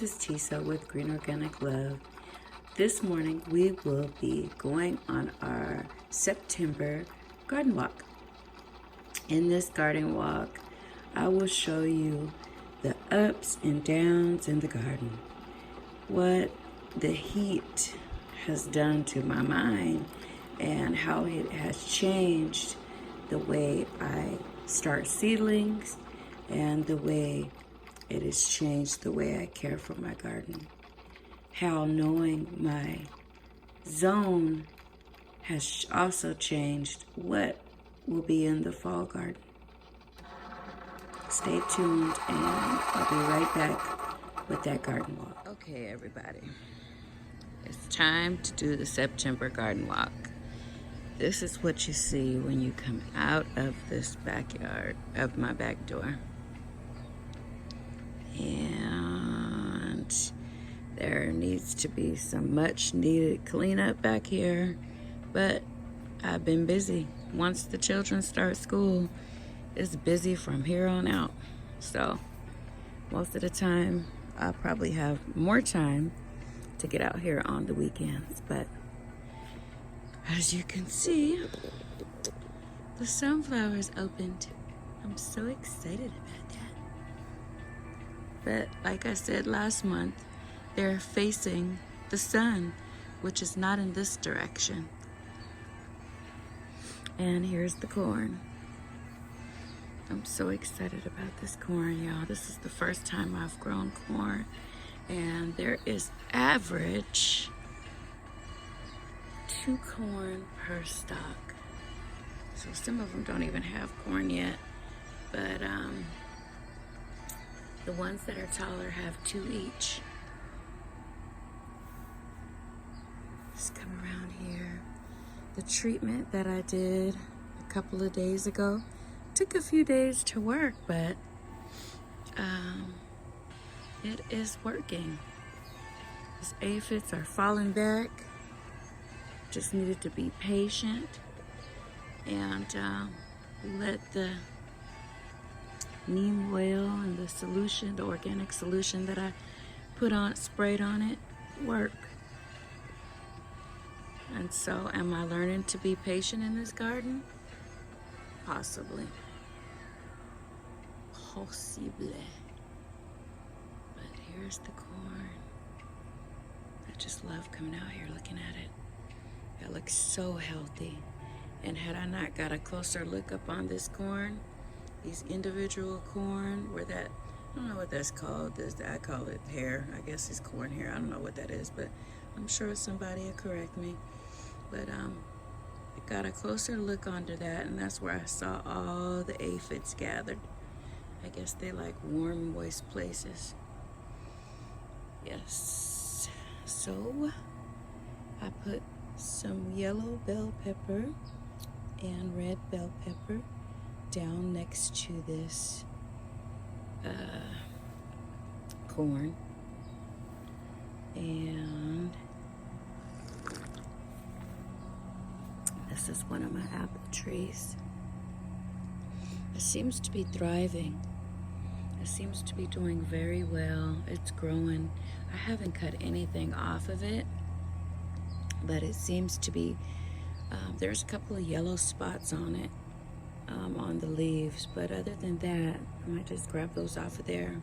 this is Tisa with Green Organic Love. This morning we will be going on our September garden walk. In this garden walk, I will show you the ups and downs in the garden, what the heat has done to my mind, and how it has changed the way I start seedlings and the way it has changed the way I care for my garden. How knowing my zone has also changed what will be in the fall garden. Stay tuned and I'll be right back with that garden walk. Okay, everybody. It's time to do the September garden walk. This is what you see when you come out of this backyard, of my back door. And there needs to be some much needed cleanup back here, but I've been busy. Once the children start school, it's busy from here on out. So most of the time, I'll probably have more time to get out here on the weekends. But as you can see, the sunflowers opened. I'm so excited about that. But like I said last month, they're facing the sun, which is not in this direction. And here's the corn. I'm so excited about this corn, y'all. This is the first time I've grown corn. And there is average 2 corn per stalk. So some of them don't even have corn yet. But the ones that are taller have 2 each. Just come around here. The treatment that I did a couple of days ago took a few days to work, but it is working. These aphids are falling back. Just needed to be patient and let the neem oil and the solution, the organic solution that I sprayed on it, work. And so, am I learning to be patient in this garden? Possibly. Possibly. But here's the corn. I just love coming out here looking at it. It looks so healthy. And had I not got a closer look up on this corn, these individual corn, where that, I don't know what that's called. I call it hair. I guess it's corn hair. I don't know what that is, but I'm sure somebody will correct me. But I got a closer look under that, and that's where I saw all the aphids gathered. I guess they like warm, moist places. Yes. So I put some yellow bell pepper and red bell pepper down next to this corn, and this is one of my apple trees. It seems to be thriving. It seems to be doing very well. It's growing. I haven't cut anything off of it, but it seems to be, there's a couple of yellow spots on it, on the leaves, but other than that, I might just grab those off of there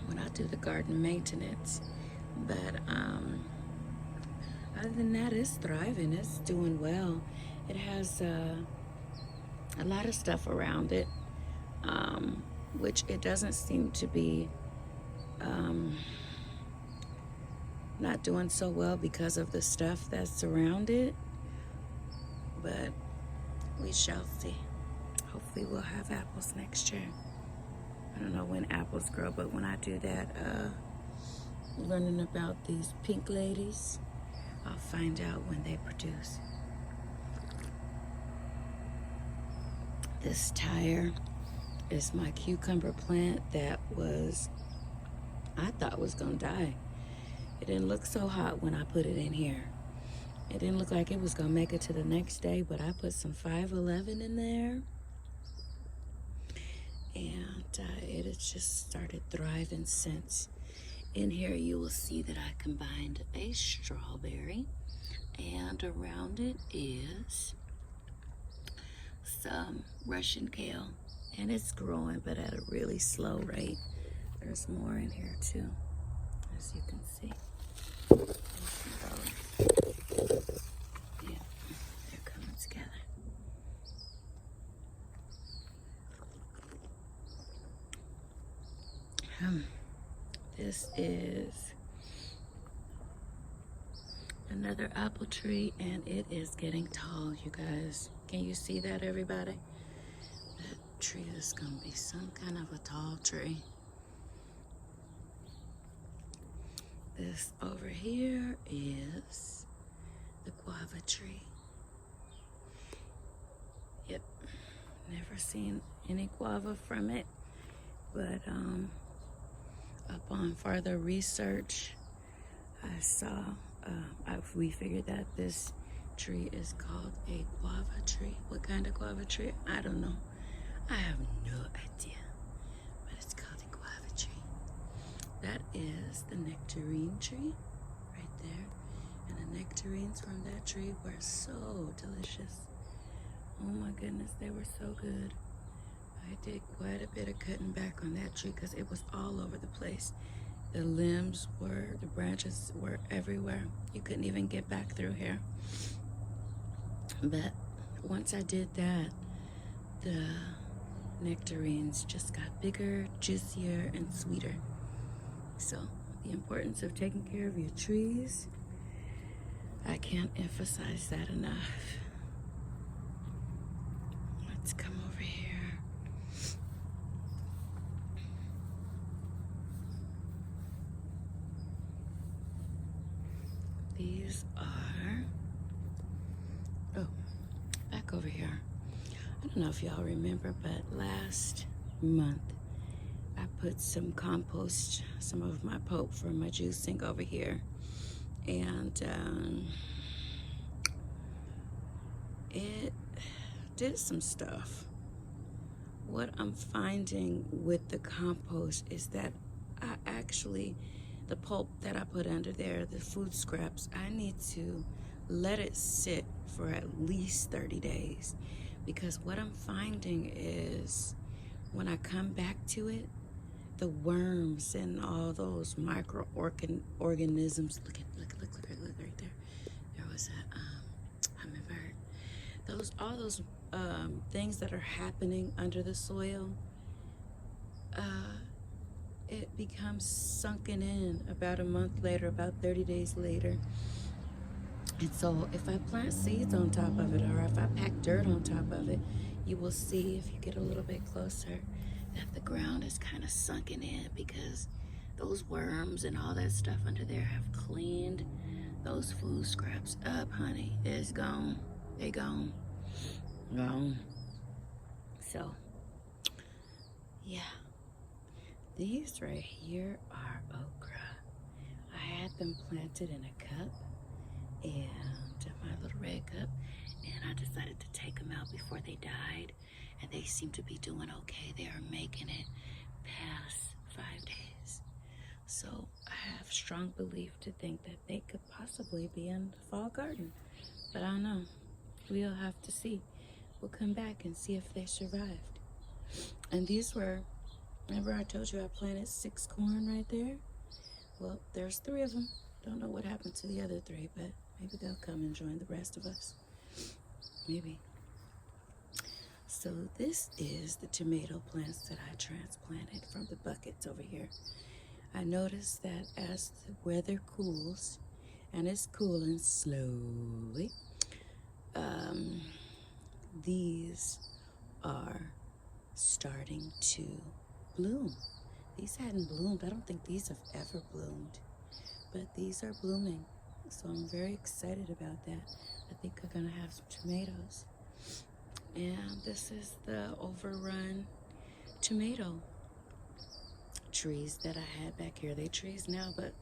when I do the garden maintenance. But other than that, it's thriving. It's doing well. It has a lot of stuff around it, which it doesn't seem to be not doing so well because of the stuff that's around it. But we shall see. Hopefully we'll have apples next year. I don't know when apples grow, but when I do that, learning about these pink ladies, I'll find out when they produce. This tire is my cucumber plant that I thought was gonna die. It didn't look so hot when I put it in here. It didn't look like it was gonna make it to the next day, but I put some 511 in there. And it has just started thriving since. In here you will see that I combined a strawberry, and around it is some Russian kale, and it's growing but at a really slow rate. There's more in here too, as you can see. Yeah, they're coming together. This is another apple tree, and it is getting tall, you guys. Can you see that, everybody? That tree is gonna be some kind of a tall tree. This over here is the guava tree. Yep, never seen any guava from it, but upon further research, I saw, we figured that this tree is called a guava tree. What kind of guava tree? I don't know. I have no idea, but it's called a guava tree. That is the nectarine tree right there. And the nectarines from that tree were so delicious. Oh my goodness, they were so good. I did quite a bit of cutting back on that tree because it was all over the place. The limbs were, the branches were everywhere. You couldn't even get back through here. But once I did that, the nectarines just got bigger, juicier, and sweeter. So the importance of taking care of your trees, I can't emphasize that enough. Let's come over here. These are, oh, back over here. I don't know if y'all remember, but last month I put some compost, some of my pulp from my juicing over here, and it did some stuff. What I'm finding with the compost is that I actually, the pulp that I put under there, the food scraps, I need to let it sit for at least 30 days. Because what I'm finding is when I come back to it, the worms and all those microorganisms, look right there. There was a hummingbird. All those things that are happening under the soil, it becomes sunken in about a month later, about 30 days later. And so if I plant seeds on top of it, or if I pack dirt on top of it, you will see, if you get a little bit closer, that the ground is kind of sunken in, because those worms and all that stuff under there have cleaned those food scraps up, honey. It's gone. They gone. Gone. So, yeah. These right here are okra. I had them planted in a cup, and my little red cup, and I decided to take them out before they died, and they seem to be doing okay. They are making it past 5 days. So I have strong belief to think that they could possibly be in the fall garden, but I don't know. We'll have to see. We'll come back and see if they survived. And these were, remember I told you I planted 6 corn right there? Well, there's 3 of them. Don't know what happened to the other 3, but maybe they'll come and join the rest of us. Maybe. So this is the tomato plants that I transplanted from the buckets over here. I noticed that as the weather cools, and it's cooling slowly, these are starting to bloom. These hadn't bloomed. I don't think these have ever bloomed, but these are blooming. So I'm very excited about that. I think I'm gonna have some tomatoes. And this is the overrun tomato trees that I had back here. They trees now, but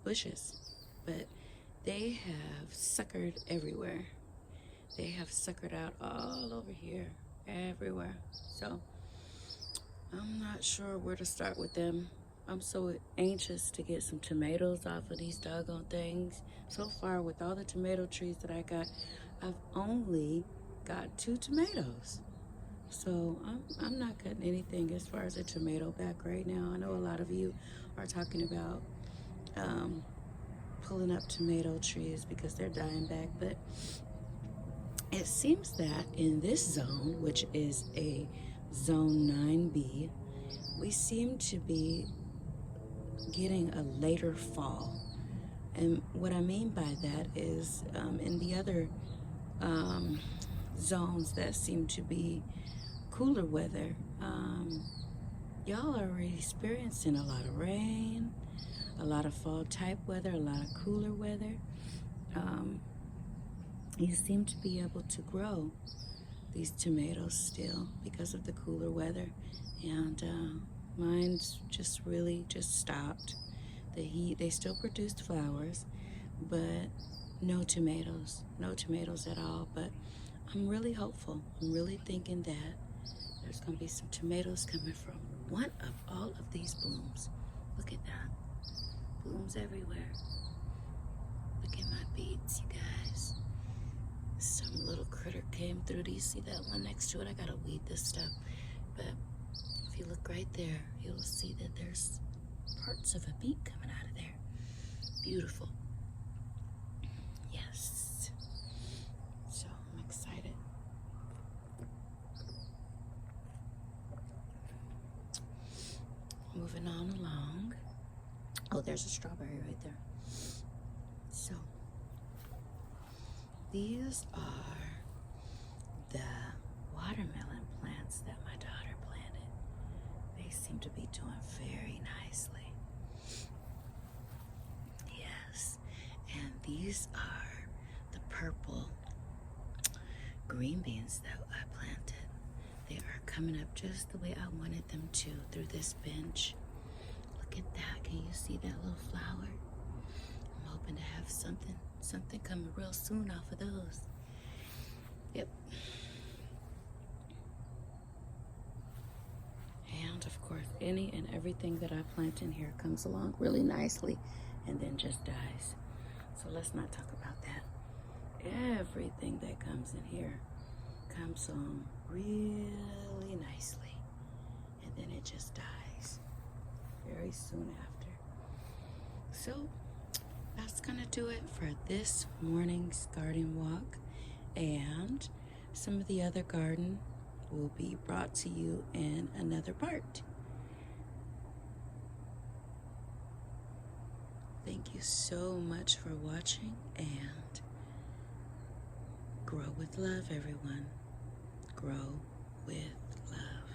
bushes. But they have suckered everywhere. They have suckered out all over here, everywhere. So I'm not sure where to start with them. I'm so anxious to get some tomatoes off of these doggone things. So far, with all the tomato trees that I got, I've only got 2 tomatoes. So I'm not cutting anything as far as a tomato back right now. I know a lot of you are talking about pulling up tomato trees because they're dying back, but it seems that in this zone, which is a zone 9B, we seem to be getting a later fall. And what I mean by that is in the other zones that seem to be cooler weather, y'all are already experiencing a lot of rain, a lot of fall type weather, a lot of cooler weather. You seem to be able to grow these tomatoes still because of the cooler weather, and mine's just really just stopped. The heat, they still produced flowers, but no tomatoes at all. But I'm really hopeful. I'm really thinking that there's gonna be some tomatoes coming from one of all of these blooms. Look at that, blooms everywhere. Look at my beets, you guys. Some little critter came through. Do you see that one next to it? I gotta weed this stuff. But if you look right there, you'll see that there's parts of a beet coming out of there. Beautiful. Yes. So I'm excited. Moving on along. Oh, there's a strawberry right there. So these are the watermelon plants that my daughter planted. They seem to be doing very nicely. Yes, and these are the purple green beans that I planted. They are coming up just the way I wanted them to through this bench. Look at that. Can you see that little flower? I'm hoping to have something coming real soon off of those. Yep. And of course, any and everything that I plant in here comes along really nicely and then just dies. So let's not talk about that. Everything that comes in here comes on really nicely and then it just dies very soon after. So that's gonna do it for this morning's garden walk, and some of the other garden will be brought to you in another part. Thank you so much for watching, and grow with love, everyone. Grow with love.